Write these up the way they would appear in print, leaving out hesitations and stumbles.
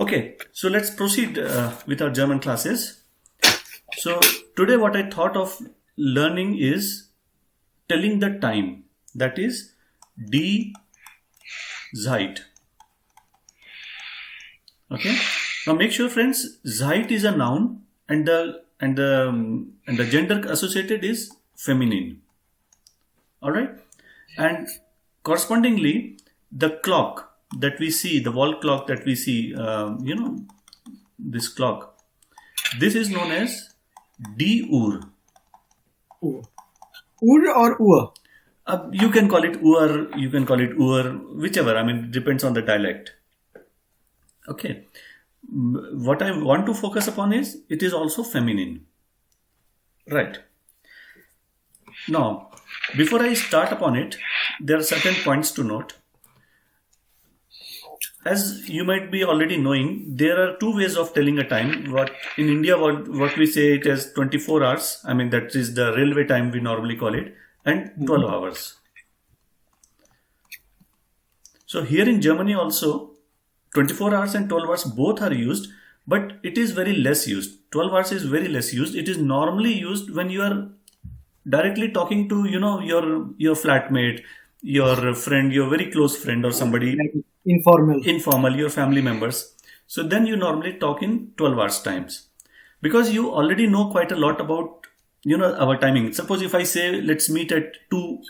Okay, so let's proceed with our German classes. So today what I thought of learning is telling the time. That is die Zeit. Okay. Now make sure, friends, Zeit is a noun, and the gender associated is feminine. All right, and correspondingly, the clock that we see, the wall clock that we see, this clock, this is known as die Uhr. Ur. Ur or Ur? You can call it Uhr, you can call it Uhr, whichever. I mean, it depends on the dialect. Okay. What I want to focus upon is it is also feminine. Right. Now, before I start upon it, there are certain points to note. As you might be already knowing, there are two ways of telling a time. What in India, what we say it as 24 hours. I mean, that is the railway time we normally call it, and 12 hours. So here in Germany also, 24 hours and 12 hours both are used, but it is very less used. 12 hours is very less used. It is normally used when you are directly talking to, your flatmate, your friend, your very close friend, or somebody Like informal. your family members. So then you normally talk in 12 hours times, because you already know quite a lot about our timing. Suppose if I say let's meet at 2,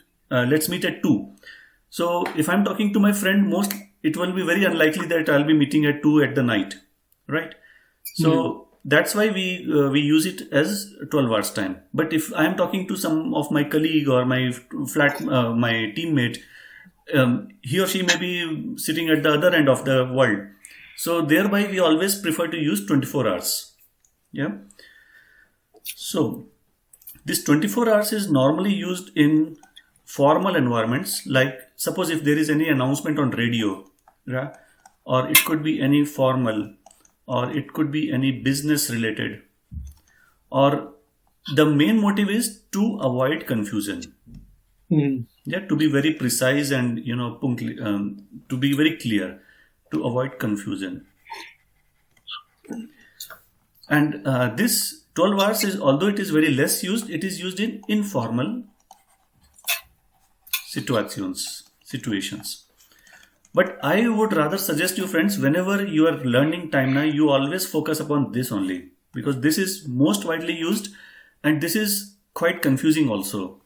so if I'm talking to my friend, it will be very unlikely that I'll be meeting at 2 at the night, right? So that's why we use it as 12 hours time. But if I'm talking to some of my colleague or my my teammate, he or she may be sitting at the other end of the world. So thereby we always prefer to use 24 hours. Yeah. So this 24 hours is normally used in formal environments, like suppose if there is any announcement on radio, yeah, or it could be any formal, or it could be any business related, or the main motive is to avoid confusion. Yeah, to be very precise and to be very clear, to avoid confusion. And this 12 hours is, although it is very less used, it is used in informal situations. But I would rather suggest you, friends, whenever you are learning time now, you always focus upon this only, because this is most widely used and this is quite confusing also.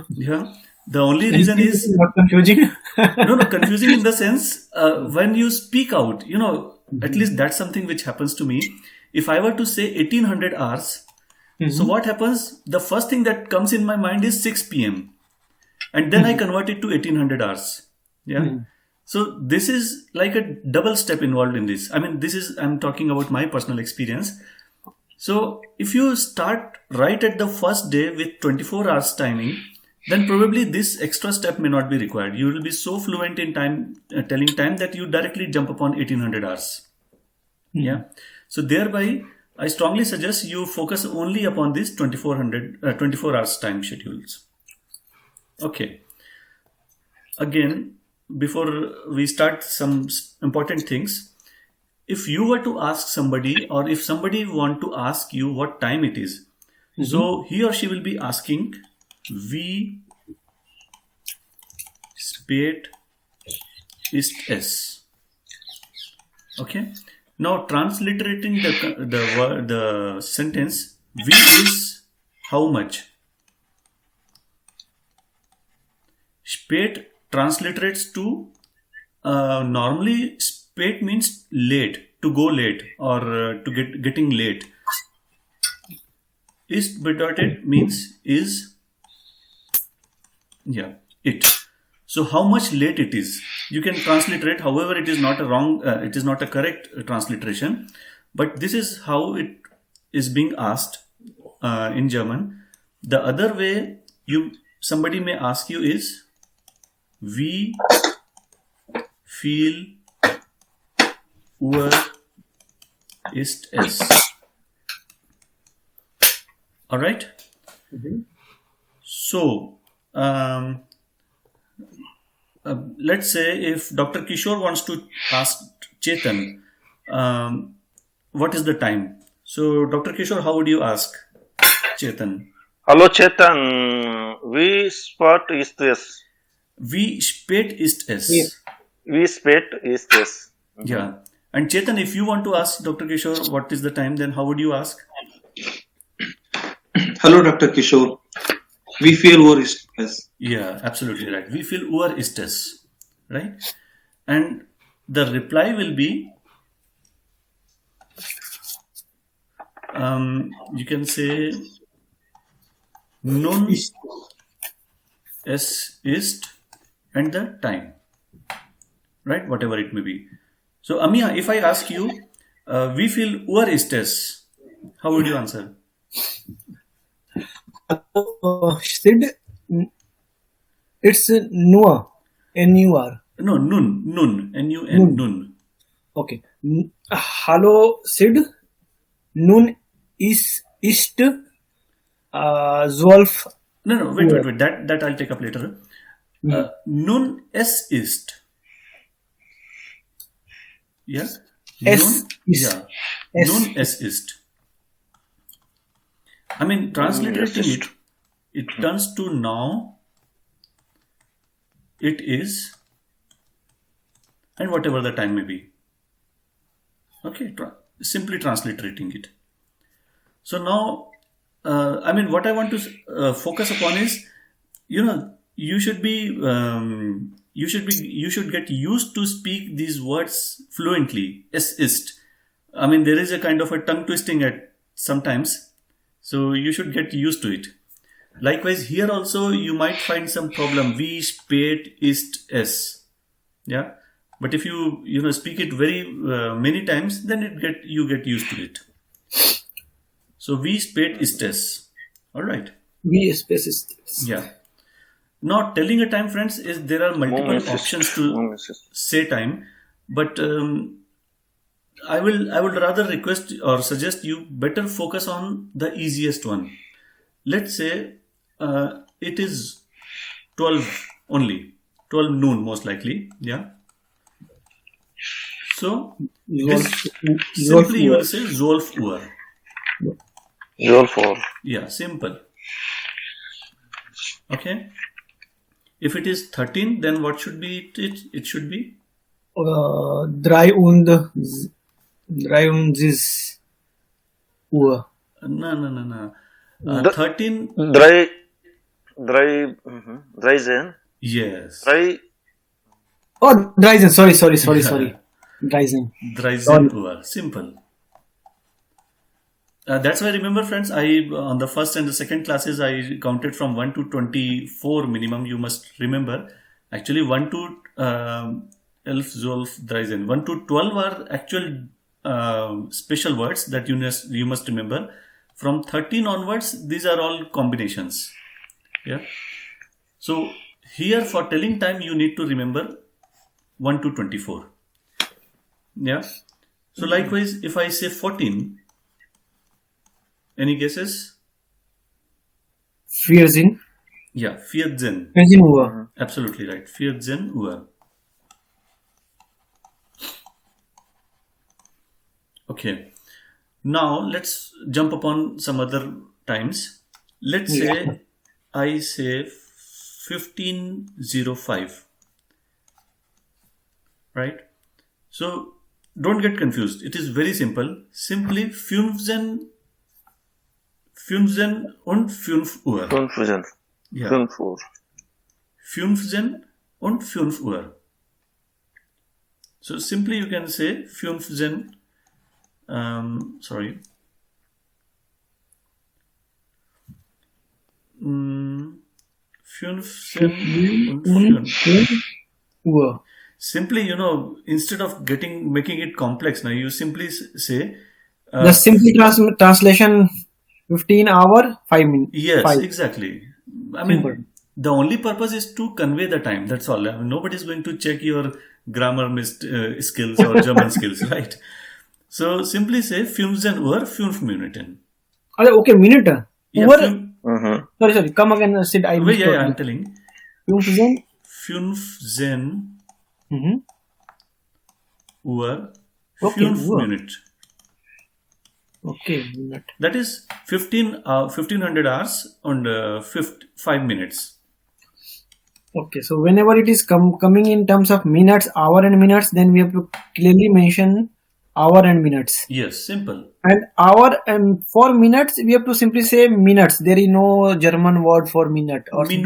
Yeah. The only reason is not confusing. no, confusing in the sense when you speak out, at least that's something which happens to me. If I were to say 1800 hours, so what happens? The first thing that comes in my mind is 6 p.m. and then I convert it to 1800 hours. Yeah. So this is like a double step involved in this. I mean, I'm talking about my personal experience. So if you start right at the first day with 24 hours timing, then probably this extra step may not be required. You will be so fluent in telling time that you directly jump upon 1800 hours. Yeah. So thereby, I strongly suggest you focus only upon these 24 hours time schedules. Okay. Again, before we start some important things, if you were to ask somebody, or if somebody want to ask you what time it is, so he or she will be asking, wie spät ist es? Okay. Now transliterating the sentence, wie is how much. Spät transliterates to normally spät means late, to go late, or to getting late. Ist bedeutet means is, yeah, it. So how much late it is, you can transliterate. However, it is not it is not a correct transliteration, but this is how it is being asked in German. The other way somebody may ask you is, wie viel Uhr ist es? All right. So let's say if Dr. Kishore wants to ask Chetan, what is the time? So, Dr. Kishore, how would you ask Chetan? Hello, Chetan. Wie spät ist es? Wie spät ist es? Wie spät ist es? Yeah. And Chetan, if you want to ask Dr. Kishore what is the time, then how would you ask? Hello, Dr. Kishore. Wie viel Uhr ist es? Yeah, absolutely right. Wie viel Uhr ist es? Right? And the reply will be, you can say, nun es ist, and the time. Right? Whatever it may be. So, Amia, if I ask you, wie viel Uhr ist es? How would you answer? Sid, it's Nur. N-U-R. No, nun. N-U-N, nun. Okay. Hello, Sid. Nun ist 12. No, wait. That I'll take up later. Nun es ist. Yeah? Es ist. Yeah. Nun es ist. I mean, transliterating it turns to now, it is, and whatever the time may be. Okay, simply transliterating it. So now, what I want to focus upon is, you should get used to speak these words fluently. Es ist. I mean, there is a kind of a tongue twisting at sometimes. So you should get used to it. Likewise, here also you might find some problem. Wie spät ist es? Yeah. But if you speak it very many times, then you get used to it. So wie spät ist es? All right. Wie spät ist es? Yeah. Now telling a time, friends, is there are multiple options to say time, but I would rather request or suggest you better focus on the easiest one. Let's say it is 12 only. 12 noon most likely. Yeah. So simply you will say 12 Uhr. 12 Uhr. Yeah, simple. Okay. If it is 13, then what should be it? It should be 23 Uhr. No. 13. 13. Yes. 3. Oh, Dreisen. Sorry. Dreisen. 13 Uhr. Simple. That's why, remember, friends, I on the first and the second classes I counted from 1 to 24 minimum. You must remember. Actually, 1 to 11, 12, 13. 1 to 12 are actual special words that you must remember. From 13 onwards, these are all combinations. Yeah. So here for telling time, you need to remember 1 to 24. Yeah. So likewise, if I say 14, any guesses? 14. Yeah, 14. 14 Uhr. Absolutely right. 14 Uhr. Okay. Now let's jump upon some other times. Let's say I say 15:05. Right? So don't get confused. It is very simple. Simply 15 und 5 Uhr. 15. Yeah. 5 Uhr. 15 und 5 Uhr. So simply you can say 15. 15 und 5 Uhr. Simply, instead of making it complex, now you simply say the simple translation 15 hour 5 minutes. Yes, 5. Exactly. I mean, the only purpose is to convey the time. That's all. I mean, nobody is going to check your grammar skills or German skills, right? So simply say 15 Uhr 5 Minuten. Okay, minute. Yeah, Sorry. Come again. Sid, I'm telling. 15 Uhr Okay, Fünf wow. minute. Okay, minute. That is 1500 hours and 5 minutes. Okay, so whenever it is coming in terms of minutes, hour and minutes, then we have to clearly mention hour and minutes. Yes, simple. And hour and for minutes, we have to simply say minutes. There is no German word for minute or something.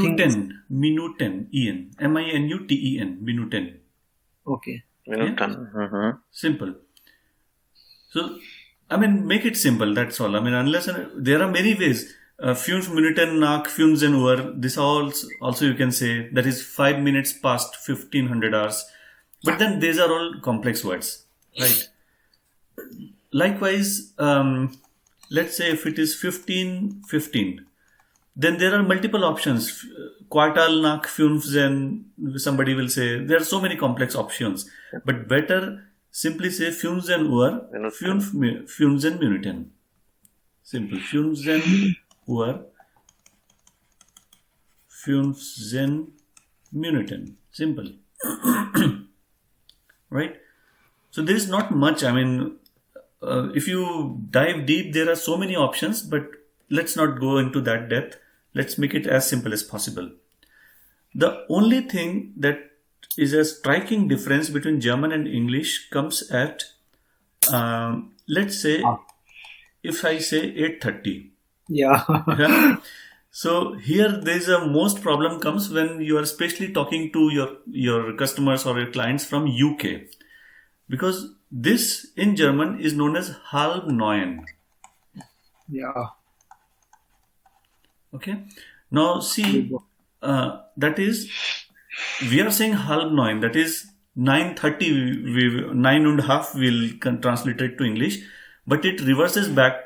Minuten, en, minuten, minuten. Okay. Minuten. Simple. So, I mean, make it simple. That's all. I mean, unless there are many ways. 5 Minuten nach 15 Uhr. This also you can say that is 5 minutes past 1500 hours. But then these are all complex words, right? Likewise, let's say if it is 15, then there are multiple options. Quartal nach 15, somebody will say. There are so many complex options. But better simply say 15 Uhr, 15 Minuten. Simple. 15 Uhr, 15 Minuten. Simple. Right? So there is not much. I mean, if you dive deep, there are so many options, but let's not go into that depth. Let's make it as simple as possible. The only thing that is a striking difference between German and English comes at, let's say, if I say 8:30. Yeah. Yeah. So here there is a most problem comes when you are especially talking to your customers or your clients from UK, because this in German is known as halb neun. Yeah. Okay. Now see, that is, we are saying halb neun. That is 9:30. 9:30 will translate it to English, but it reverses back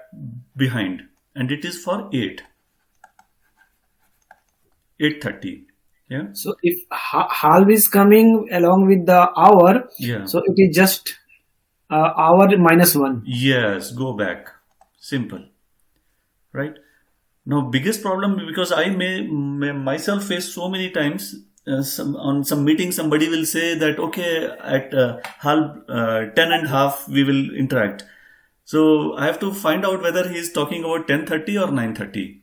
behind, and it is for 8:30. Yeah. So if half is coming along with the hour, Yeah. so it is just hour minus 1. Yes, go back. Simple. Right? Now, biggest problem, because I may myself face so many times, on some meeting, somebody will say that, okay, at 10:30 we will interact. So I have to find out whether he is talking about 10:30 or 9:30.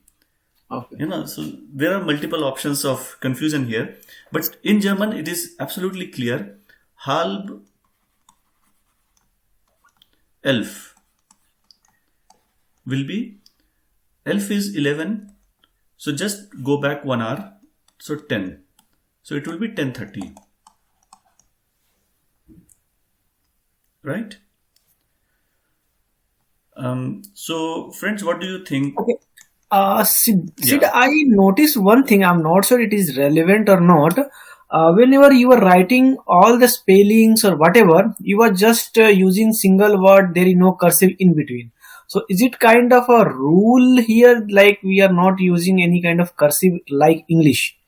Okay. So there are multiple options of confusion here. But in German, it is absolutely clear. Halb 11 will be, 11 is 11. So just go back 1 hour. So 10. So it will be 10:30. Right? So friends, what do you think? Okay. Sid, Yeah. I noticed one thing. I'm not sure it is relevant or not. Whenever you are writing all the spellings or whatever, you are just using single word. There is no cursive in between. So is it kind of a rule here, like we are not using any kind of cursive like English,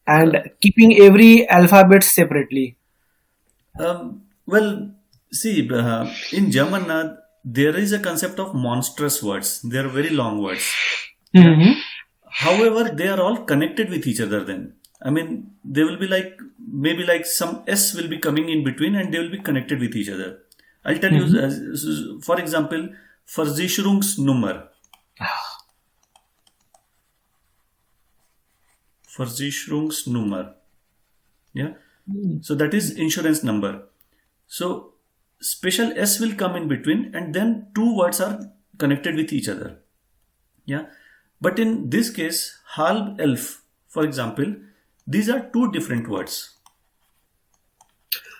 and keeping every alphabet separately? Well, see, in German, there is a concept of monstrous words. They are very long words. Mm-hmm. However, they are all connected with each other then. I mean, they will be like, maybe like some S will be coming in between and they will be connected with each other. I'll tell you, for example, Versicherungsnummer. Versicherungsnummer. Yeah. So that is insurance number. So special S will come in between and then two words are connected with each other. Yeah. But in this case, halb 11, for example, these are two different words.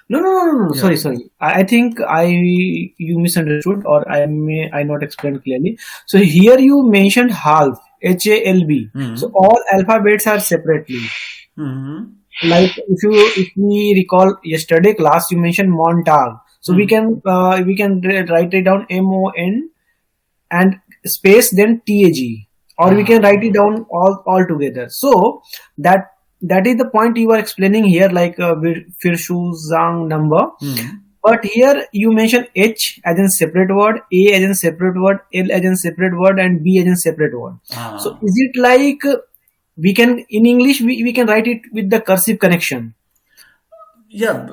No. Yeah. Sorry. I think you misunderstood, or I not explained clearly. So here you mentioned half, HALB. So all alphabets are separately. Like if we recall yesterday class, you mentioned Montag. So we can write it down MON and space then TAG, or we can write it down all together. So that is the point you are explaining here, like Verschurzang number. But here you mention H as in separate word, A as in separate word, L as in separate word, and B as in separate word. So is it like we can, in English we can write it with the cursive connection? Yeah.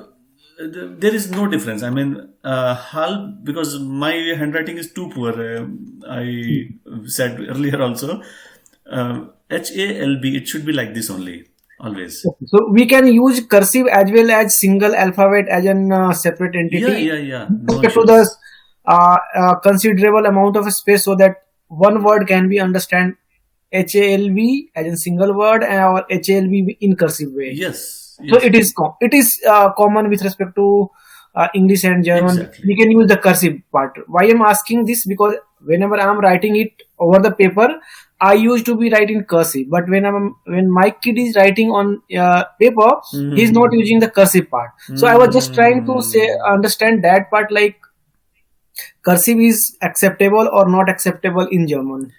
there is no difference. I mean, HAL, because my handwriting is too poor. I said earlier also, HALB, it should be like this only, always. So we can use cursive as well as single alphabet as a separate entity. Yeah. No To issues. the considerable amount of space so that one word can be understand HALB as a single word or HALB in cursive way. Yes. So it is common with respect to English and German. Exactly. We can use the cursive part. Why I'm asking this? Because whenever I'm writing it over the paper, I used to be writing cursive. But when my kid is writing on paper, he's not using the cursive part. So I was just trying to understand that part, like cursive is acceptable or not acceptable in German.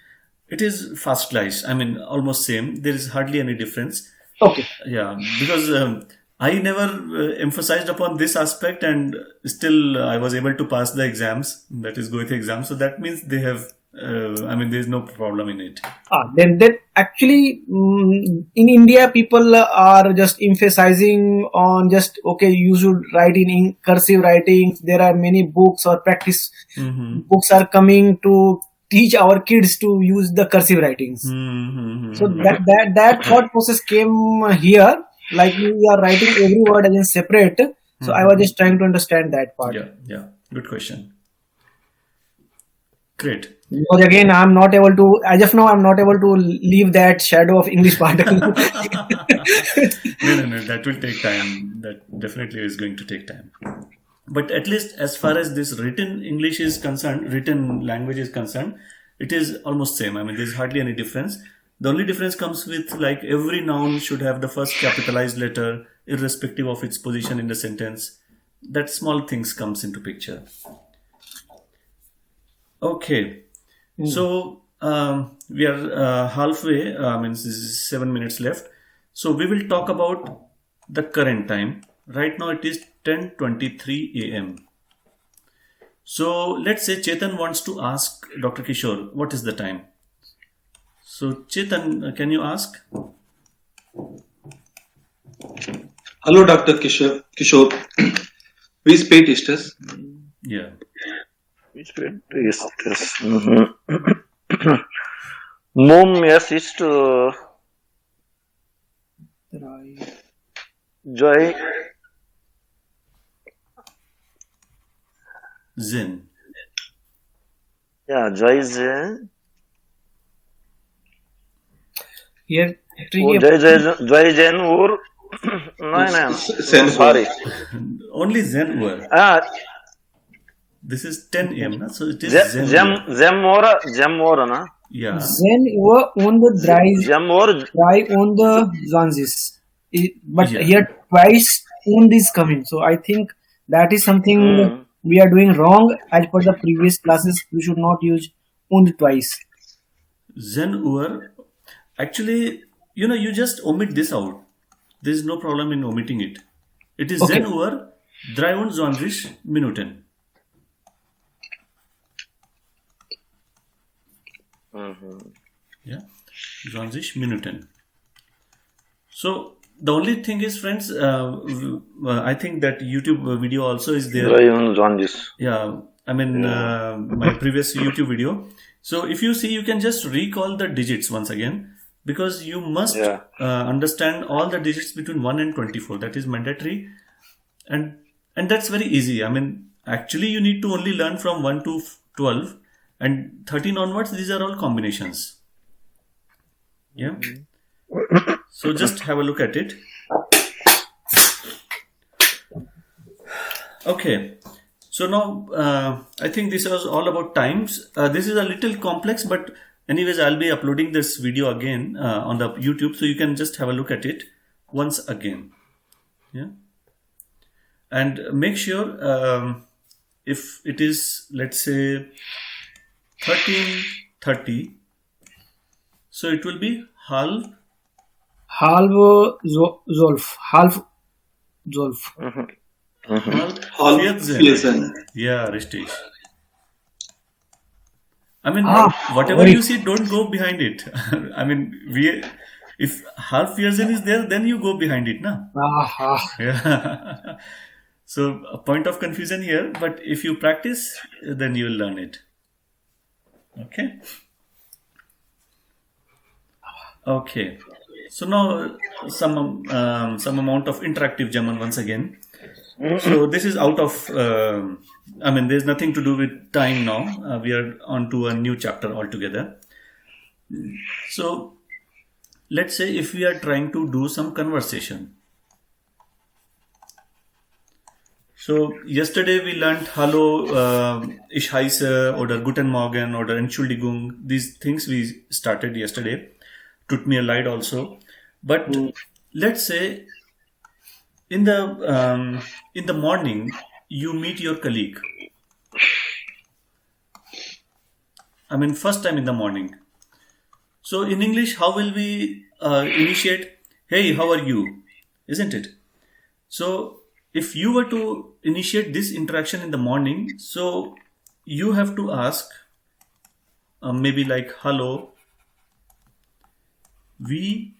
It is fast clash. I mean, almost same. There is hardly any difference. Okay. Yeah, because I never emphasized upon this aspect, and still I was able to pass the exams, that is Goethe exam. So that means they have, I mean, there is no problem in it. Then actually in India people are just emphasizing on just okay, you should write in cursive writing. There are many books or practice books are coming to teach our kids to use the cursive writings. So that thought process came here, like you are writing every word as in separate. So I was just trying to understand that part. Yeah, good question. Great. Because again, I'm not able to, as of now, I'm not able to leave that shadow of English part. No, that will take time. That definitely is going to take time. But at least as far as this written English is concerned, written language is concerned, it is almost same. I mean, there's hardly any difference. The only difference comes with like every noun should have the first capitalized letter, irrespective of its position in the sentence. That small things comes into picture. Okay. So we are halfway. I mean, this is 7 minutes left. So we will talk about the current time. Right now it is 10:23 a.m. So let's say Chetan wants to ask Dr. Kishore, what is the time? So Chetan, can you ask? Hello, Dr. Kishore. Which page is this? Yeah. Which page is this? Mum, yes, ist Joy. Zen. Yeah, Joy Zen. Here, Joy Zen or no. Sorry. Only Zen word. This is 10 a.m. Na? So it is Zen. Gem or na? Yeah. Zen were on the dry Gem or on the Zanzis. But Yeah. here twice on is coming. So I think that is something we are doing wrong. As per the previous classes, we should not use on twice. Zen Uer. Actually, you just omit this out. There is no problem in omitting it. It is Okay. Zen Uer, 23 Minuten. Yeah, 20 Minuten. So the only thing is, friends, I think that YouTube video also is there. Yeah, I mean my previous YouTube video. So if you see, you can just recall the digits once again, because you must understand all the digits between 1 and 24. That is mandatory, and that's very easy. I mean, actually, you need to only learn from 1 to 12, and 13 onwards. These are all combinations. Yeah. So just have a look at it. Okay. So now I think this was all about times. This is a little complex, but anyways, I'll be uploading this video again on the YouTube, so you can just have a look at it once again. Yeah. And make sure if it is, let's say, 13:30, so it will be half Zolf. Half Zolf. half Vierzen. Yeah, Rishtish. I mean, Ah, whatever very- you see, don't go behind it. I mean, if half Vierzen is there, then you go behind it, na? Ah, Yeah. So a point of confusion here, but if you practice, then you will learn it. Okay. Okay. So now some amount of interactive German once again. So this is out of, there's nothing to do with time now. We are on to a new chapter altogether. So let's say if we are trying to do some conversation. So yesterday we learned Hallo, Ich heiße, oder Guten Morgen, oder Entschuldigung. These things we started yesterday. Tut mir leid also. But let's say in the morning you meet your colleague. First time in the morning. So in English, how will we initiate? Hey, how are you? Isn't it? So if you were to initiate this interaction in the morning, so you have to ask maybe like hello. We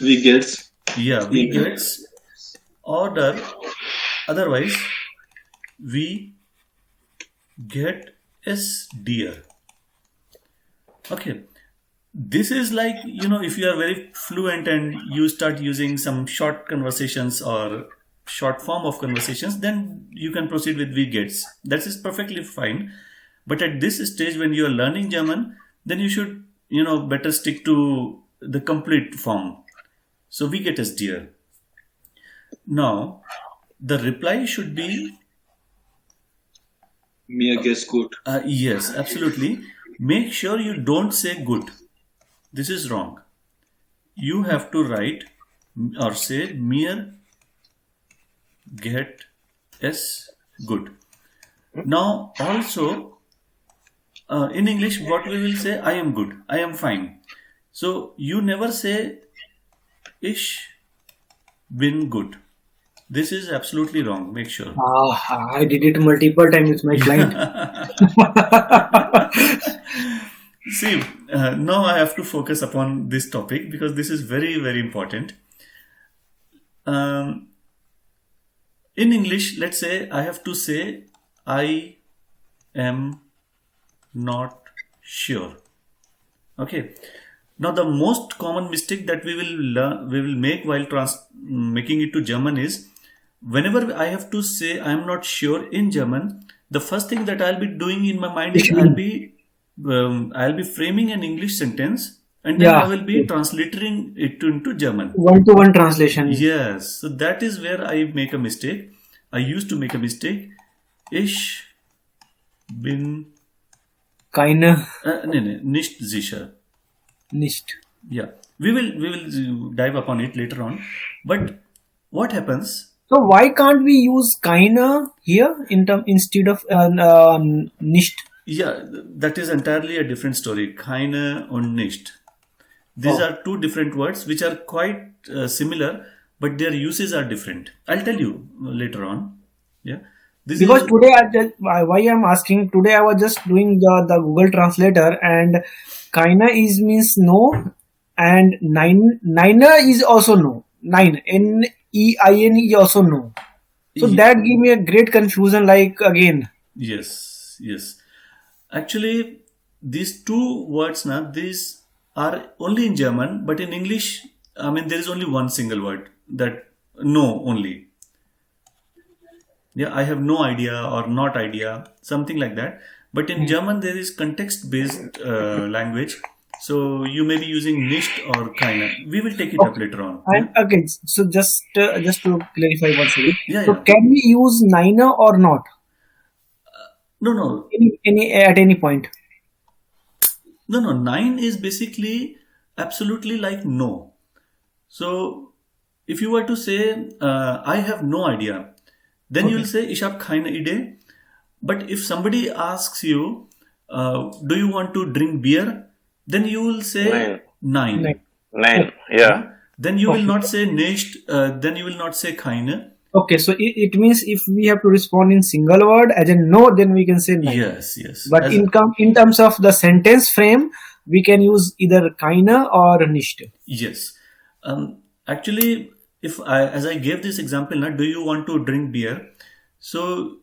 gets. Yeah, we gets. Order. Otherwise, we get is dear. Okay. This is like, if you are very fluent and you start using some short conversations or short form of conversations, then you can proceed with we gets. That is perfectly fine. But at this stage, when you are learning German, then you should, better stick to the complete form. So we get is dear. Now, the reply should be Mir geht's gut. Yes, absolutely. Make sure you don't say good. This is wrong. You have to write or say mir get is good. Now, also in English, what we will say, I am good, I am fine. So you never say ich bin good. This is absolutely wrong. Make sure. I did it multiple times with my client. See, now I have to focus upon this topic because this is very, very important. In English, let's say I have to say I am not sure. Okay. Now the most common mistake that we will make while making it to German is whenever I have to say I am not sure in German, the first thing that I'll be doing in my mind is I'll be framing an English sentence and then I will be translating it into German. One-to-one translation. Yes. So that is where I make a mistake. I used to make a mistake. Ich bin keine nicht sicher. Nicht. Yeah, we will dive upon it later on. But what happens? So why can't we use keine here instead of nicht? Yeah, that is entirely a different story. Keine und nicht. These are two different words which are quite similar, but their uses are different. I'll tell you later on. Yeah. Because today, why I'm asking, today I was just doing the Google Translator and keine is means no and nine is also no. Nine, N-E-I-N is also no. So that gave me a great confusion like again. Yes. Actually, these two words now, these are only in German, but in English, there is only one single word, that no only. Yeah, I have no idea or not idea, something like that. But in German, there is context-based language. So you may be using nicht or keine. We will take it up later on. Okay, so just to clarify once again. Yeah. Can we use nine or not? No. At any point. No. Nine is basically absolutely like no. So if you were to say, I have no idea, then you will say, ich habe keine Idee. But if somebody asks you, do you want to drink beer? Then you will say nine. Yeah. Then you will not say nicht, then you will not say keine. Okay, so it means if we have to respond in single word as in no, then we can say nine. Yes. But in terms of the sentence frame, we can use either keine or nicht. Yes. Actually, as I gave this example, now, do you want to drink beer? So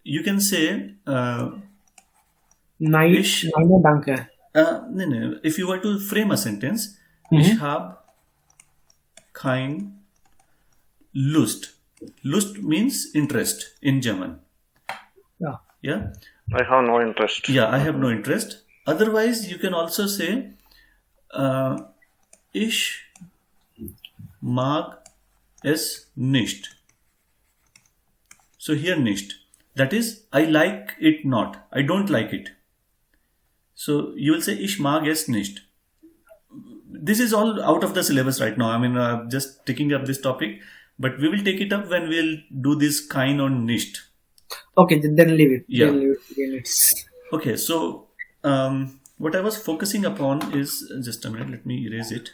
you can say Ish. Nein, danke. No. If you were to frame a sentence, ich habe kein Lust. Lust means interest in German. Yeah. Yeah. I have no interest. Yeah, I have no interest. Otherwise, you can also say ich mag es nicht. So here nicht. That is, I like it not. I don't like it. So you will say ich mag es nicht. This is all out of the syllabus right now. I mean, just taking up this topic, but we will take it up when we'll do this kein on nicht. Okay, then leave it. Yeah. Then leave it. Okay, so what I was focusing upon is, just a minute, let me erase it.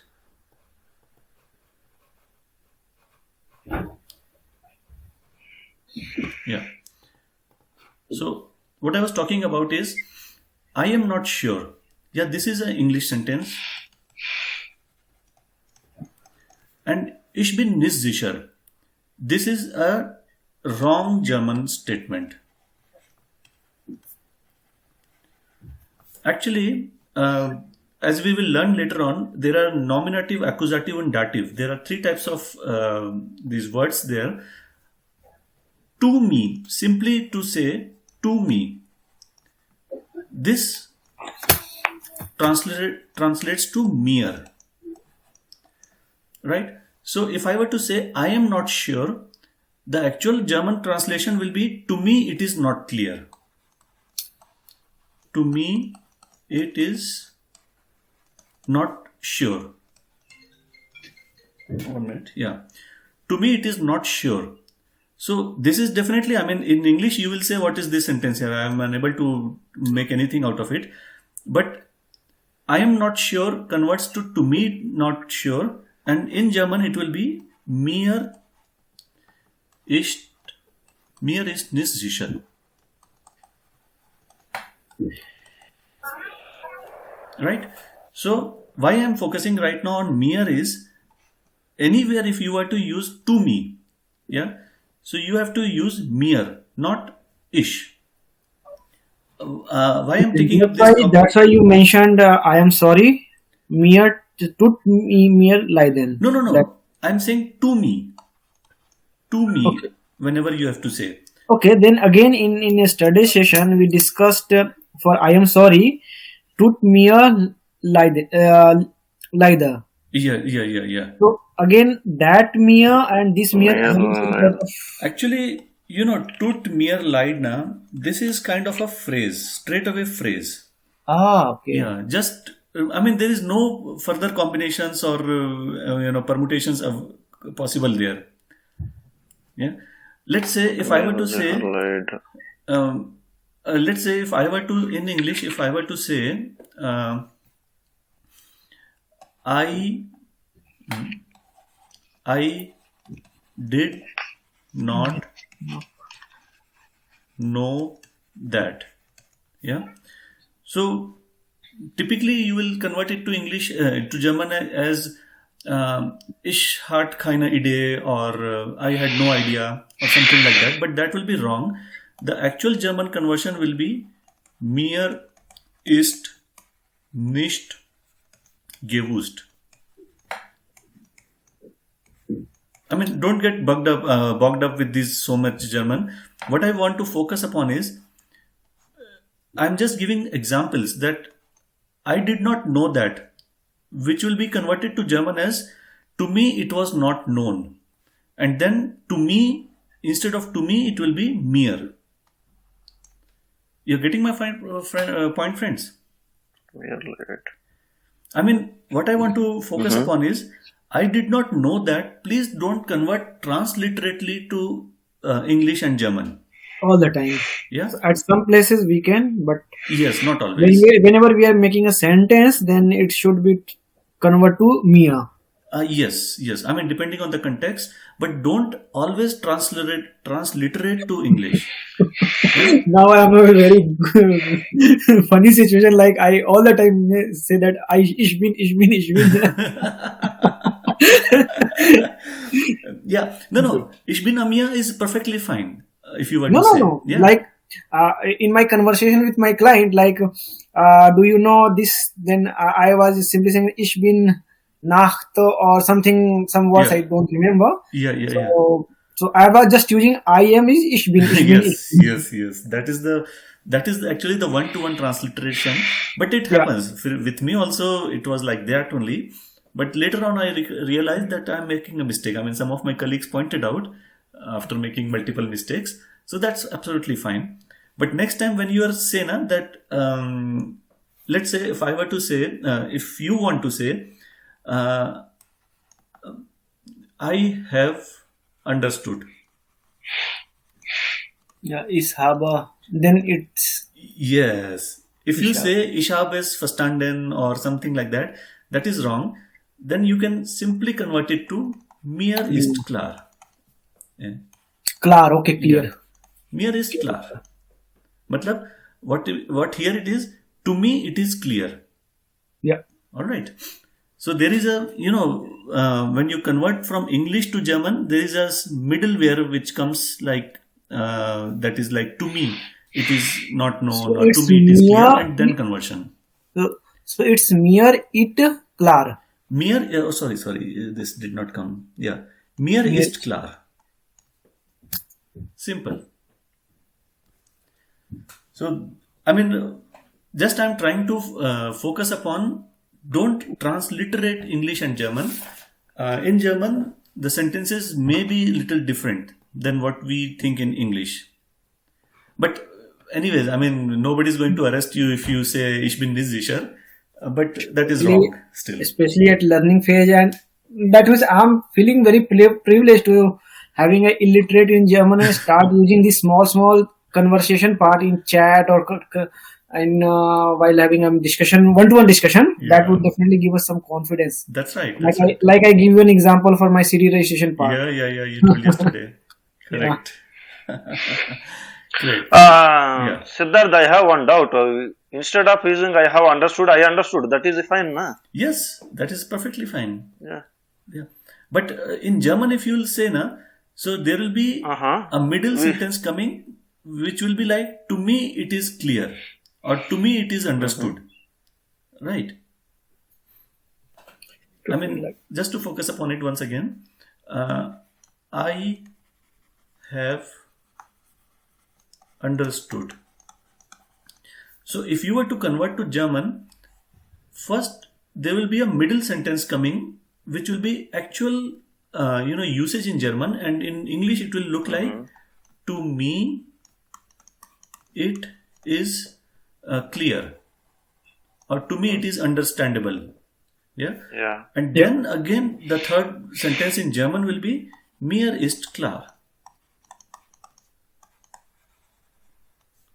Yeah. So what I was talking about is, I am not sure. Yeah, this is an English sentence. And ich bin nicht sicher. This is a wrong German statement. Actually, as we will learn later on, there are nominative, accusative, and dative. There are three types of these words there. To me, simply to say to me. This translates to mere. Right? So if I were to say I am not sure, the actual German translation will be to me it is not clear. To me it is not sure. 1 minute. Yeah. To me it is not sure. So this is definitely, I mean, in English you will say, what is this sentence here? I am unable to make anything out of it. But I am not sure converts to me not sure. And in German it will be mir ist nicht sicher. Right? So why I am focusing right now on mir is, anywhere if you were to use to me, yeah, so you have to use mir, not ish. Why I'm taking up this? That's why you mentioned I am sorry. Mir tut mir leiden. No. I'm saying to me. To me. Okay. Whenever you have to say. Okay, then again in a study session we discussed for I am sorry, tut mir leider. Yeah. So again that mir and this mir. Actually, tut mir leid na, this is kind of a phrase, straight away phrase. Okay. Yeah, just, I mean, there is no further combinations or, permutations possible there. Yeah. Let's say if I were to say, let's say if I were to, in English, if I were to say, I did not know that. Yeah. So typically you will convert it to English, to German as ich hatte keine Idee, or I had no idea, or something like that. But that will be wrong. The actual German conversion will be mir ist nicht gewusst. I mean, don't get bogged up with this so much German. What I want to focus upon is, I'm just giving examples that I did not know that, which will be converted to German as, to me it was not known. And then to me, instead of to me, it will be mir. You're getting my point, friends? I mean, what I want to focus upon is, I did not know that. Please don't convert transliterately to English and German. All the time. Yeah. So at some places we can, but yes, not always. Whenever we are making a sentence, then it should be convert to mir. Yes. I mean, depending on the context, but don't always transliterate to English. Now I am in a very funny situation. Like I all the time say that ich bin. Yeah, no. Ich bin Amia is perfectly fine if you were No, to no, say. no. Yeah, Like in my conversation with my client, like, do you know this? Then I was simply saying ich bin Nacht or something, some words Yeah. I don't remember. yeah. So I was just using I am is ich bin, ich bin. Yes. That is actually the one-to-one transliteration. But it Yeah. happens with me also. It was like that only. But later on, I realized that I'm making a mistake. I mean, some of my colleagues pointed out after making multiple mistakes. So that's absolutely fine. But next time when you are saying that, let's say if I were to say, if you want to say, uh, I have understood. Yeah, is habe. Then it's Yes. If you Ich habe. say ich habe es verstanden or something like that, that is wrong. Then you can simply convert it to mir ist klar. Yeah. Klar, okay, clear. Mir ist klar. Matlab, what here it is, to me it is clear. Yeah. All right. So there is a, when you convert from English to German, there is a middleware which comes like, that is like to me, it is not known, So or to it's me it is clear, mir, and then conversion. so it's mir it klar. Mir, oh, sorry, this did not come. Yeah. Mir ist klar. Simple. So, I mean, just I'm trying to focus upon, don't transliterate English and German. In German, the sentences may be a little different than what we think in English. But anyways, I mean, nobody's going to arrest you if you say ich bin nicht sicher. But that is wrong still. Especially at learning phase, and that was I'm feeling very privileged to having an illiterate in German and start using this small conversation part in chat or and while having a discussion, one-to-one discussion. That would definitely give us some confidence. That's right. Like I give you an example for my CD registration part. Yeah. You told yesterday. Correct. Great. Siddharth, I have one doubt. Instead of using I have understood, I understood. That is fine, na? Yes, that is perfectly fine. Yeah. But in German, if you will say na, so there will be a middle sentence coming, which will be like, to me it is clear, or to me it is understood. Right? I mean, just to focus upon it once again, I have understood. So if you were to convert to German, first there will be a middle sentence coming, which will be actual, usage in German, and in English it will look like, to me it is clear, or to me it is understandable. Yeah. And then again, the third sentence in German will be mir ist klar.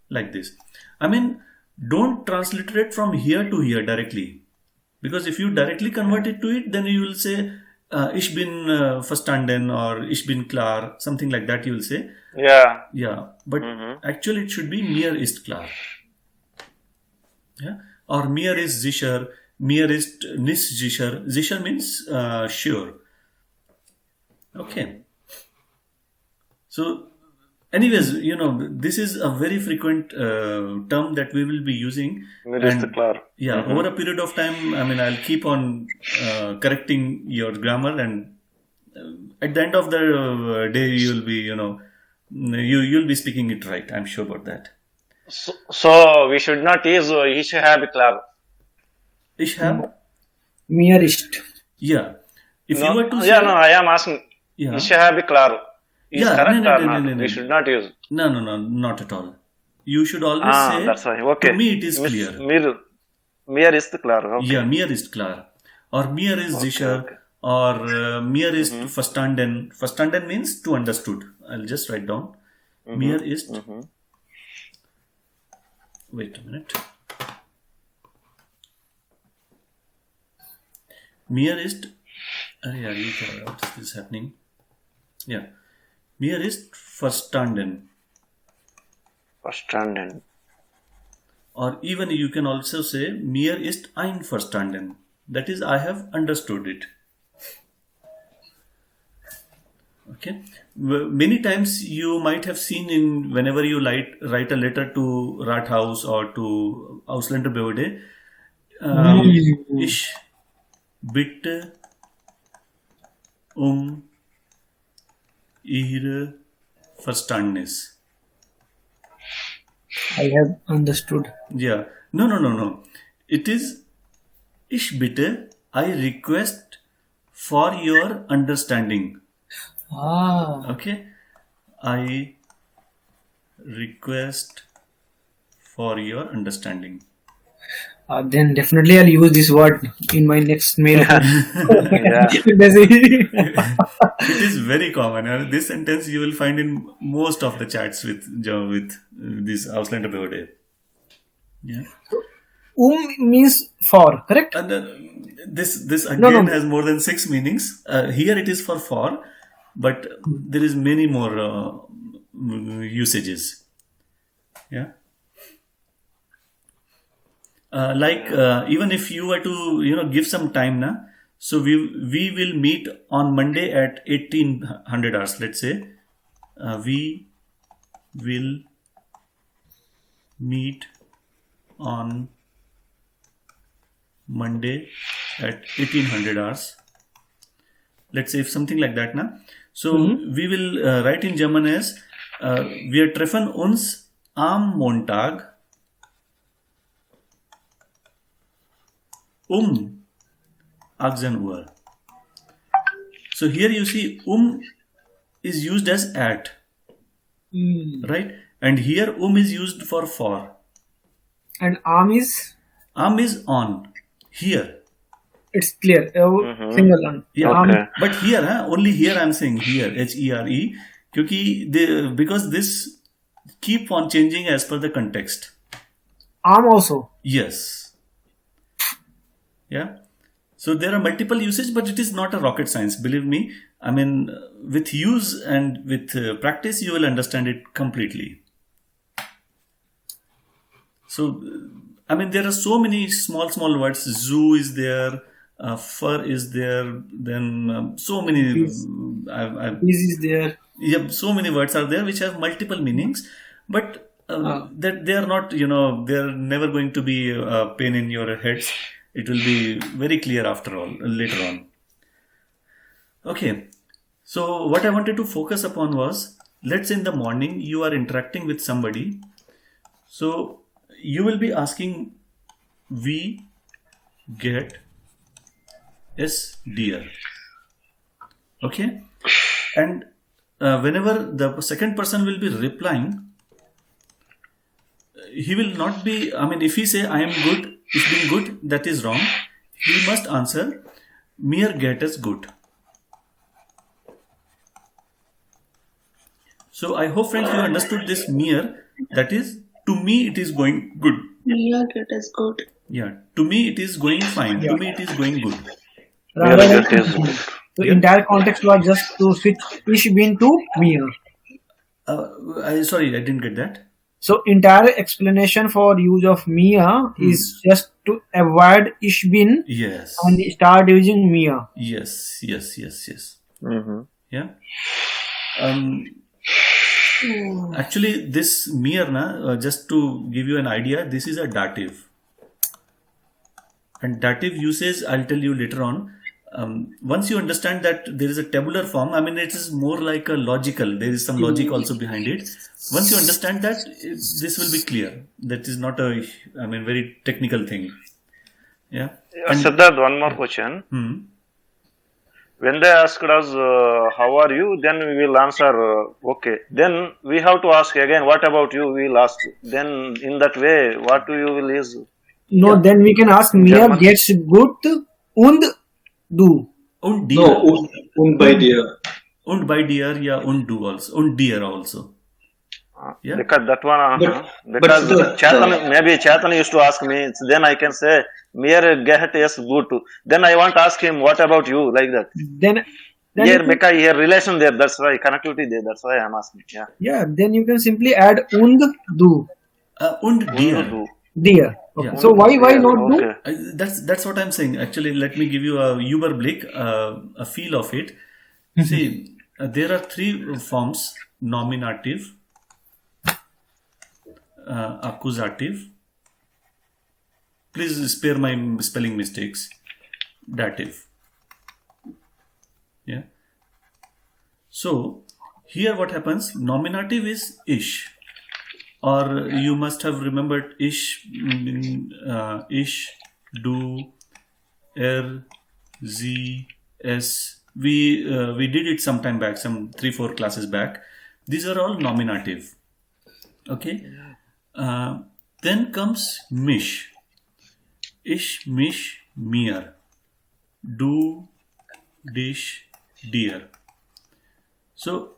Like this. I mean, don't transliterate from here to here directly. Because if you directly convert it to it, then you will say, ich bin verstanden, or ich bin klar, something like that you will say. Yeah. But actually it should be mir ist klar. Yeah. Or mir ist sicher, mir ist nicht sicher. Sicher means sure. Okay. So, anyways, this is a very frequent term that we will be using. Mir ist klar. Yeah, over a period of time, I mean, I'll keep on correcting your grammar, and at the end of the day, you'll be, you'll be speaking it right. I'm sure about that. So we should not use ich habe klar. Ich habe? Mir ist. Yeah. If you were to say... Yeah, no, I am asking. Yeah. Ich habe klar. Is correct or not? No. We should not use. No, not at all. You should always say, that's right. Okay. To me it is clear. Mir ist klar. Okay. Yeah, mir ist klar. Or mir ist sicher. Okay. Or mir ist verstanden. Verstanden means to understood. I'll just write down. Mir ist... Wait a minute. Mir ist... what is this happening? Yeah. Mir ist verstanden. Verstanden. Or even you can also say, mir ist einverstanden. That is, I have understood it. Okay. Many times you might have seen in whenever you write a letter to Rathaus or to Auslanderbehörde, ich bitte Ihre Verständnis. I have understood. Yeah. No. It is ich bitte, I request for your understanding. Okay. I request for your understanding. Then definitely I'll use this word in my next mail. Yeah. It is very common. This sentence you will find in most of the chats with this Auslanderbehörde. Yeah. Means for, correct? And this again has more than 6 meanings. Here it is for, but there is many more usages. Yeah. Even if you were to give some time na, so we will meet on Monday at 1800 hours. Let's say we will meet on Monday at 1800 hours. Let's say if something like that na. So we will write in German as wir treffen uns am Montag 18 Uhr. So here you see is used as at, right? And here is used for. And is on. Here. It's clear. Single on. Yeah. Okay. But here, only here I'm saying here, HERE, because this keep on changing as per the context. Also. Yes. Yeah. So there are multiple usage, but it is not a rocket science. Believe me. I mean, with use and with practice, you will understand it completely. So, I mean, there are so many small words. Zoo is there, fur is there, then so many. This is there. Yeah, so many words are there which have multiple meanings, but that they are not. They are never going to be a pain in your heads. It will be very clear later on. Okay, so what I wanted to focus upon was, let's say in the morning you are interacting with somebody. So you will be asking, "We get es dir." Okay, and whenever the second person will be replying, he will not be, I mean, if he say, "I am good, it's been good," that is wrong. He must answer, "Mir geht es gut." So I hope, friends, you understood this mir. That is, to me it is going good. Mir geht es gut. Yeah, to me it is going fine. To me it is going good. Rather Mir than, geht es gut. so entire context was just to switch ich bin to mir. Sorry, I didn't get that. So entire explanation for use of mir is just to avoid ich bin Yes. and start using mir. Yes. Mm-hmm. Yeah. Actually, this mir just to give you an idea, this is a dative. And dative usage, I'll tell you later on. Once you understand that there is a tabular form, I mean, it is more like a logical. There is some logic also behind it. Once you understand that, this will be clear. That is not a, very technical thing. Yeah. And, Siddharth, one more question. When they asked us, how are you? Then we will answer, okay. Then we have to ask again, what about you? We will ask. Then in that way, what you will use? No, then we can ask mir German. gets gut und du. und dir. No, und bei dir. Und bei dir, yeah, und du also. Und dir also. Yeah. Because that one, But because the- maybe Chetan used to ask me, then I can say, mir get es gut. Then I want to ask him, what about you? Like that. Then Here, you because here relation there, that's why connectivity there, that's why I'm asking. Yeah. then you can simply add und du. Und dir. Do. Dear. Okay. Yeah. So why not do? Okay. That's what I'm saying. Actually, let me give you a Überblick, a feel of it. See, there are three forms: nominative, accusative. Please spare my spelling mistakes. Dative. Yeah. So here what happens? Nominative is ish, or you must have remembered ish, ish, do, z, s. We did it some time back, some 3-4 classes back. These are all nominative. Okay. Then comes mish. Ish, mish, mere. Do, dish, dear. So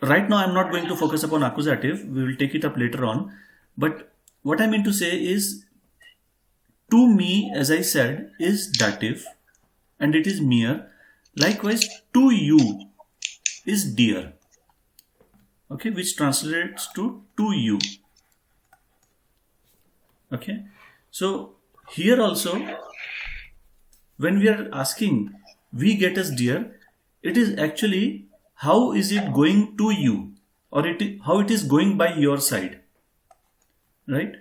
right now I'm not going to focus upon accusative. We will take it up later on. But what I mean to say is, to me, as I said, is dative and it is mere. Likewise, to you is dear. Okay, which translates to you. Okay, so here also, when we are asking, we get as dear, it is actually how is it going to you, or how it is going by your side, right?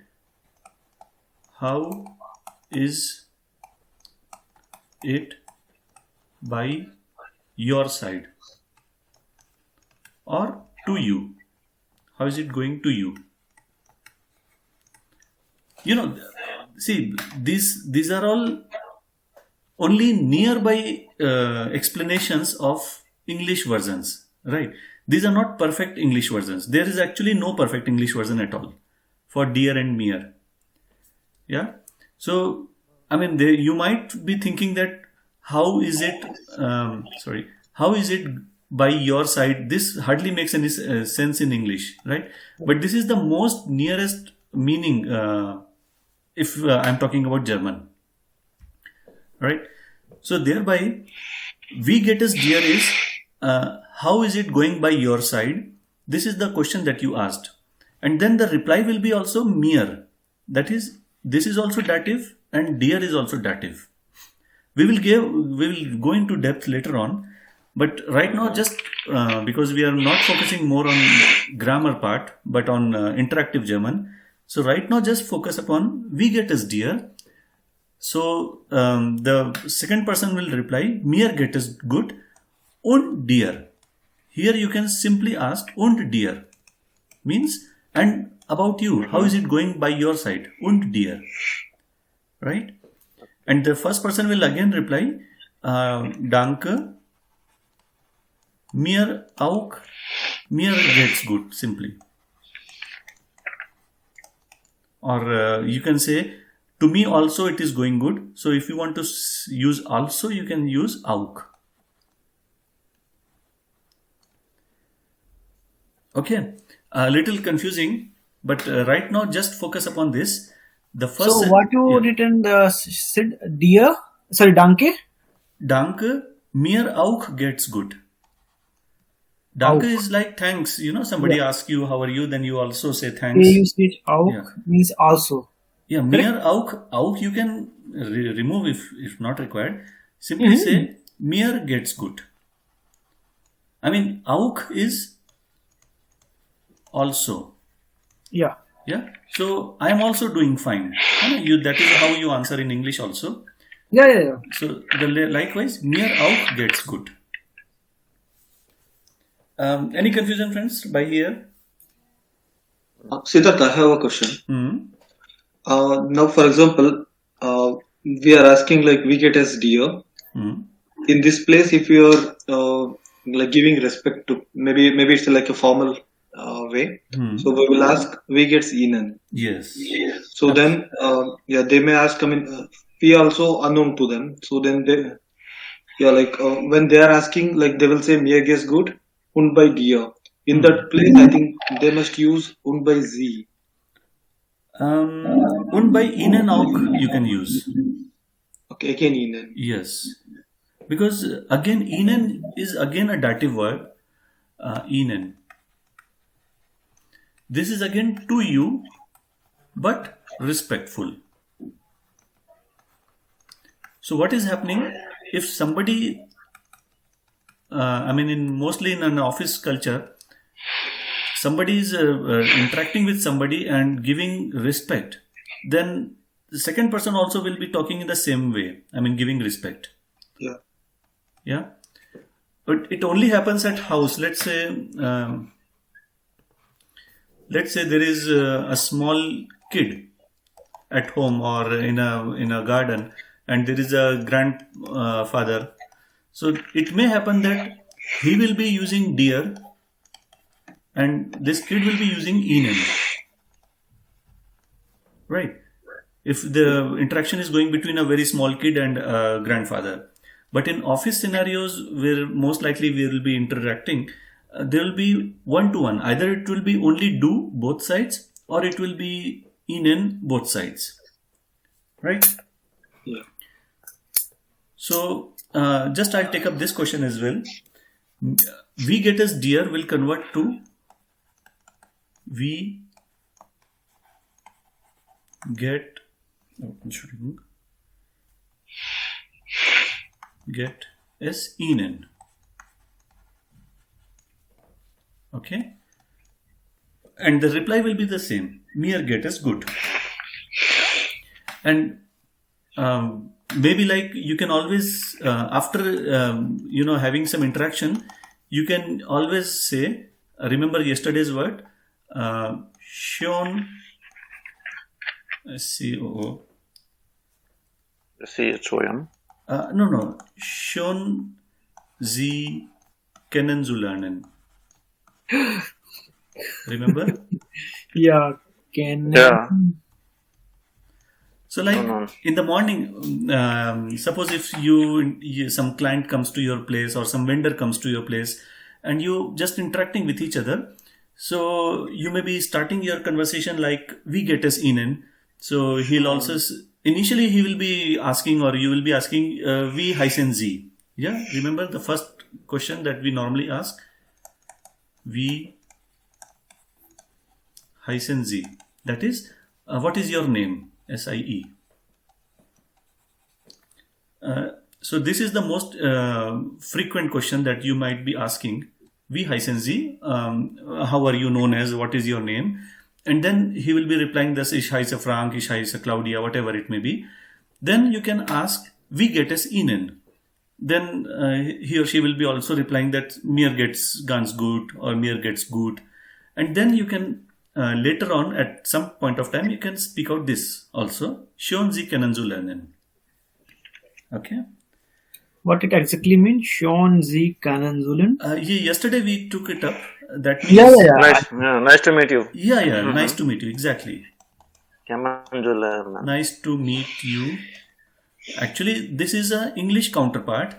How is it by your side, or to you? How is it going to you? See, these are all only nearby explanations of English versions, right? These are not perfect English versions. There is actually no perfect English version at all for dear and mere. Yeah. So, I mean, you might be thinking that how is it by your side? This hardly makes any sense in English, right? But this is the most nearest meaning if I'm talking about German, right? So thereby, we get as dear is how is it going by your side? This is the question that you asked, and then the reply will be also mere. That is, this is also dative and dear is also dative. We will go into depth later on, but right now just because we are not focusing more on grammar part but on interactive German. So right now just focus upon we get as dear. So the second person will reply, mir geht es gut und dir. Here you can simply ask und dir means and about you, how is it going by your side, und dir, right? And the first person will again reply, danke, mir auch, mir geht's gut, simply. Or you can say, to me also it is going good. So if you want to use also, you can use auch. Okay, a little confusing, but right now just focus upon this. The first. So what you written said dear, sorry, danke? Danke, mir auch geht's gut. Danke is like thanks. Somebody asks you how are you, then you also say thanks. You say auch means also. Yeah, mir auch you can remove if not required. Simply say mir geht's gut. I mean, auch is also. Yeah. Yeah. So I am also doing fine. That is how you answer in English also. Yeah. So likewise, mir auch geht's gut. Any confusion, friends, by here? Siddharth, I have a question. Mm-hmm. Now, for example, we are asking like we get as dear. Mm-hmm. In this place, if you are like giving respect to, maybe it's like a formal way. Mm-hmm. So we will ask we gets ihnen. Yes. So then, they may ask. I mean, we also unknown to them. So then they, when they are asking, like they will say mir geht's gut und by dir. In that place, I think they must use und by z. Und by ihnen auch you can use. Okay, again ihnen. Yes, because again ihnen is again a dative word. Ihnen. This is again to you, but respectful. So what is happening if somebody mostly in an office culture, somebody is interacting with somebody and giving respect, then the second person also will be talking in the same way. Giving respect. Yeah. Yeah. But it only happens at house. Let's say there is a small kid at home or in a garden, and there is a grandfather. So it may happen that he will be using dear, and this kid will be using Ihnen. Right? If the interaction is going between a very small kid and a grandfather. But in office scenarios where most likely we will be interacting, there will be one-to-one. Either it will be only do both sides, or it will be Ihnen both sides. Right? Yeah. So just I'll take up this question as well. We get as dear will convert to we get as Ihnen. Okay, and the reply will be the same. Mir get as good. And maybe like you can always after having some interaction, you can always say, remember yesterday's word, Sean COO. CHOM. No. Schon Sie kennen zu lernen. Remember? Yeah. Can. Yeah. So like in the morning, suppose if you some client comes to your place or some vendor comes to your place and you just interacting with each other. So you may be starting your conversation like we get as Ihnen. So he'll also initially he will be asking or you will be asking wie heißen Sie. Yeah, remember the first question that we normally ask. Wie heißen Sie. That is, what is your name? SIE. So this is the most frequent question that you might be asking. Wie heißen Sie? How are you known as? What is your name? And then he will be replying this, ich heiße Frank, ich heiße Claudia, whatever it may be. Then you can ask, wie geht es Ihnen? Then he or she will be also replying that mir gets ganz gut or mir gets gut. And then you can later on at some point of time you can speak out this also. Schon Sie kennen zu lernen. Okay. What it exactly means? Schon Sie kennen zu lernen? Yesterday we took it up. That means Nice to meet you. Yeah. Nice to meet you. Exactly. Kennen. Nice to meet you. Actually, this is a English counterpart,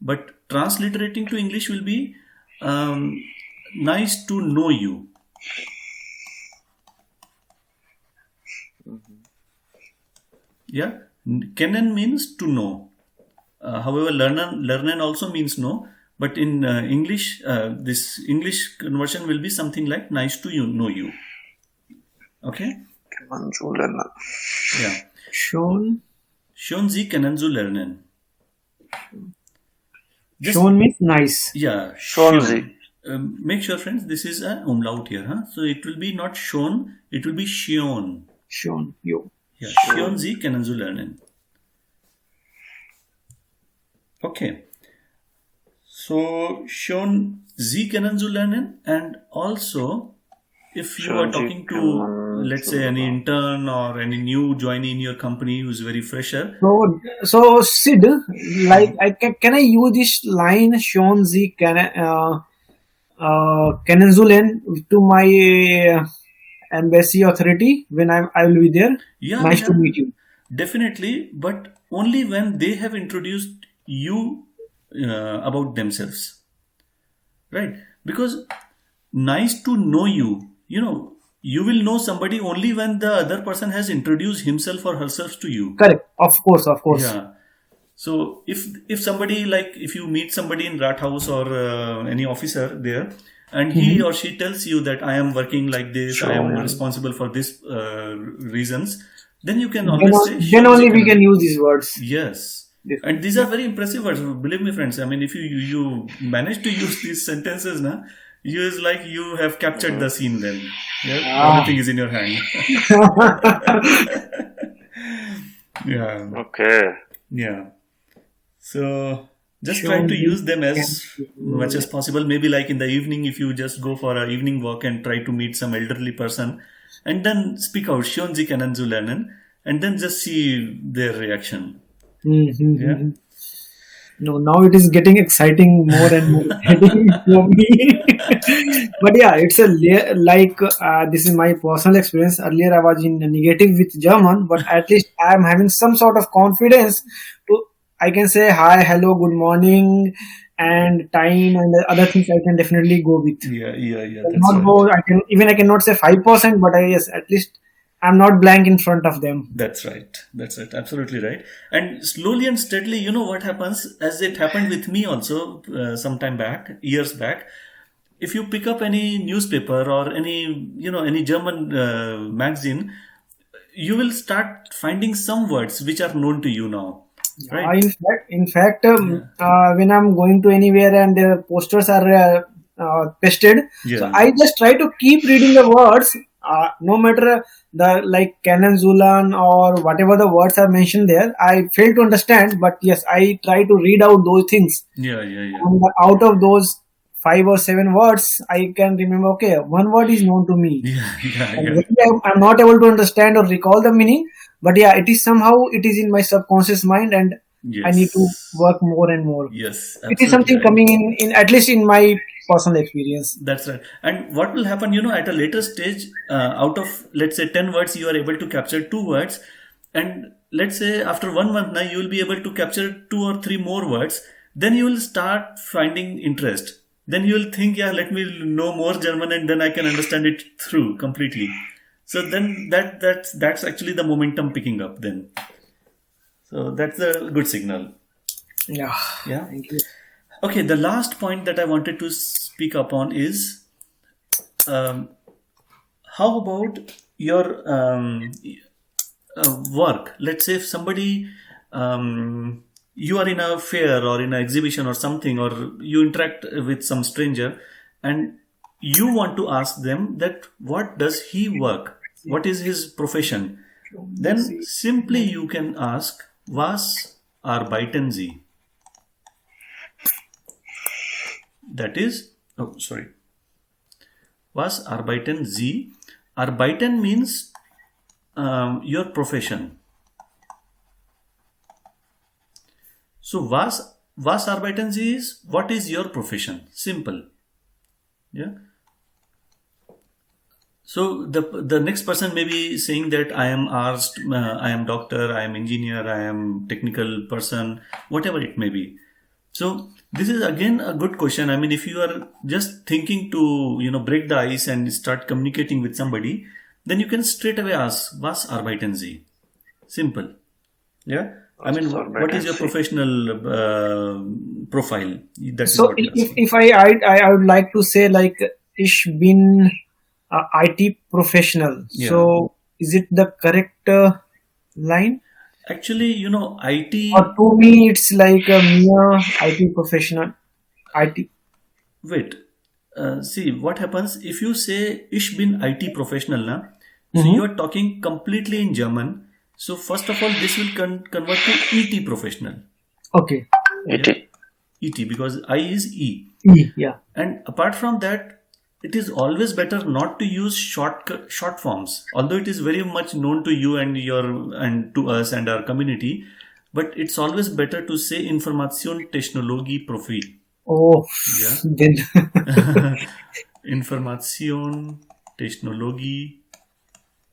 but transliterating to English will be nice to know you. Yeah, kennen means to know. However, lernen also means know. But in English, this English conversion will be something like nice to know you. Okay? Yeah. Schon Sie kennen zu lernen. Schon means nice. Yeah. Schon Sie. Make sure, friends, this is a umlaut here. Huh? So it will be not schon, it will be schon. Schon. Yo. Yeah. Schon Sie kennen zu lernen. Okay. So, schon Sie kennen zu lernen, and also if you are talking to, let's say, any intern or any new joinee in your company who's very fresher. So Sid, like, can I use this line schon Sie kennen zu lernen to my embassy authority when I will be there? Yeah, nice to meet you. Definitely, but only when they have introduced you about themselves, right? Because nice to know you, you will know somebody only when the other person has introduced himself or herself to you. Correct. Of course. Yeah. So if somebody, like if you meet somebody in Rathaus or any officer there, and he or she tells you that I am working like this, I am responsible for this reasons, then you can always say. Then only we can use these words. Yes. And these are very impressive words. Believe me, friends. I mean, if you manage to use these sentences, you is like you have captured the scene. Then, everything is in your hand. Yeah. Okay. Yeah. So just try to use them as much as possible. Maybe like in the evening, if you just go for an evening walk and try to meet some elderly person, and then speak out "Shonji kennen Sie lernen," and then just see their reaction. Yeah. No, now it is getting exciting more and more exciting for me. But yeah, it's this is my personal experience. Earlier, I was in negative with German, but at least I am having some sort of confidence to. I can say hi, hello, good morning, and time, and the other things I can definitely go with. Yeah. That's Not right. go. I cannot say 5%, but yes, at least I'm not blank in front of them. That's right. Absolutely right. And slowly and steadily, you know what happens, as it happened with me also some time back, years back. If you pick up any newspaper or any German magazine, you will start finding some words which are known to you now. Right. In fact, when I'm going to anywhere and their posters are pasted, so I just try to keep reading the words, no matter the like Kennenzulan or whatever the words are mentioned there. I fail to understand, but yes, I try to read out those things. Yeah. And out of those 5 or 7 words, I can remember. Okay, one word is known to me. Yeah. I'm not able to understand or recall the meaning. But yeah, it is in my subconscious mind, and I need to work more and more. Yes, it is something coming in at least in my personal experience. That's right. And what will happen, at a later stage, out of let's say 10 words, you are able to capture 2 words, and let's say after 1 month now you will be able to capture 2 or 3 more words. Then you will start finding interest. Then you will think, let me know more German, and then I can understand it through completely. So then that's actually the momentum picking up then. So that's a good signal. Yeah. Thank you. Okay, the last point that I wanted to speak upon is how about your work? Let's say if somebody you are in a fair or in an exhibition or something, or you interact with some stranger and you want to ask them that what does he work? What is his profession? Then simply you can ask, was arbeiten Sie? That is, was arbeiten Sie? Arbeiten means your profession. So was arbeiten Sie is what is your profession? Simple. Yeah. So the next person may be saying that I am arst, I am doctor, I am engineer, I am technical person, whatever it may be. So this is again a good question. I mean, if you are just thinking to break the ice and start communicating with somebody, then you can straight away ask, was arbeiten Sie? Simple. Yeah. I mean, what is your professional profile? That's so if I would like to say like ich bin IT professional. Yeah. So is it the correct line? Actually, IT. Or to me, it's like a mere IT professional. IT. Wait. See what happens if you say ich bin IT professional, so you are talking completely in German. So first of all, this will convert to ET professional. Okay. ET because I is E. Yeah. And apart from that, it is always better not to use short forms. Although it is very much known to you and to us and our community, but it's always better to say Information Technologie Profi. Oh, yeah. Then Information Technologie.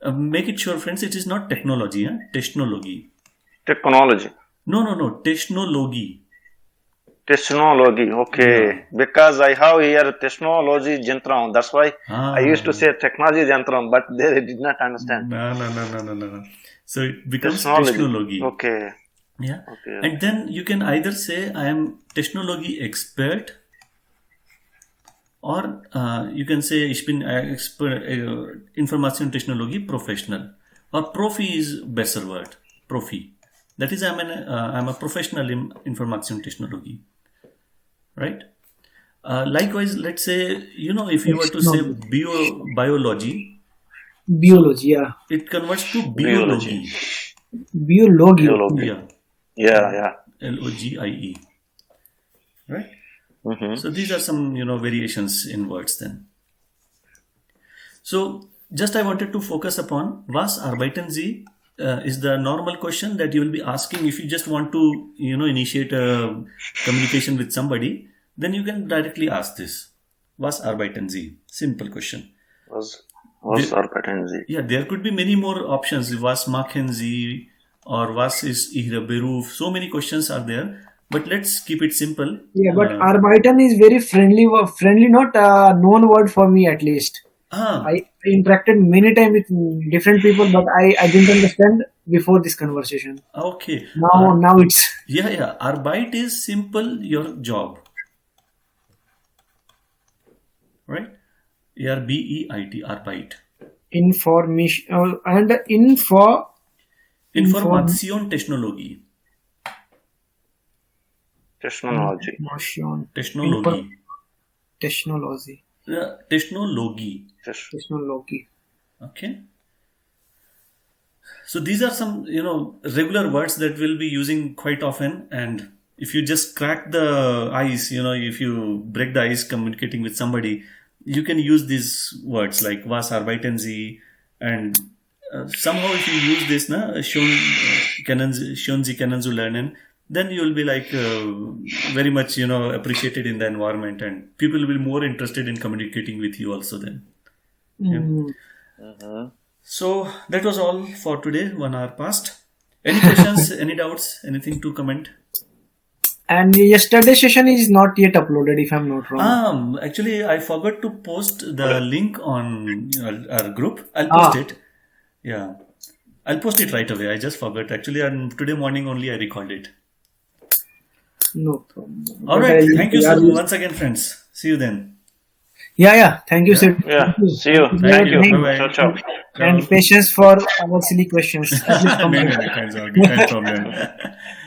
Make it sure, friends. It is not technology. Technologie. Technology. No. Technologie. Technology, okay. Yeah. Because I have here technology jantram. That's why I used to say technology jantram, but they did not understand. No. So it becomes technology. Okay. Yeah. Okay. And then you can either say I am technology expert, or you can say ich bin expert Information Technologie professional, or profi is better word. Profi. That is, I'm a professional in information technology, right? Likewise, let's say, if you were to say biology, yeah. it converts to biology. Biology. Yeah. Logie, right? Mm-hmm. So these are some, variations in words then. So just I wanted to focus upon was arbeiten Sie is the normal question that you will be asking if you just want to, initiate a communication with somebody. Then you can directly ask this. Was arbeiten Sie? Simple question. Was arbeiten Sie? Yeah, there could be many more options. Was machen Sie or was ist Ihre Beruf? So many questions are there. But let's keep it simple. Yeah, but arbeiten is very friendly, not a known word for me at least. I interacted many times with different people, but I didn't understand before this conversation. Okay. Now it's... Yeah. Arbeit is simple, your job. Right? Arbeit, Arbeit. Information and Information Technologie. Technology. Technologie. Technology. Technologie. Technology. Okay. So these are some, regular words that we'll be using quite often. And if you just crack the ice, if you break the ice communicating with somebody, you can use these words like was arbeiten Sie, and somehow if you use this, schon Sie können so lernen, then you will be like very much, appreciated in the environment, and people will be more interested in communicating with you also then. Yeah. So that was all for today. 1 hour passed. Any questions, any doubts, anything to comment? And yesterday's session is not yet uploaded, if I'm not wrong. Actually, I forgot to post the link on our group. I'll post it. Yeah. I'll post it right away. I just forgot. Actually, today morning only I recalled it. No problem. All right. Thank you so much once again, friends. See you then. Yeah. Thank you, sir. Yeah. See you. Thank you. Bye-bye. Ciao. And patience for our silly questions. No problem.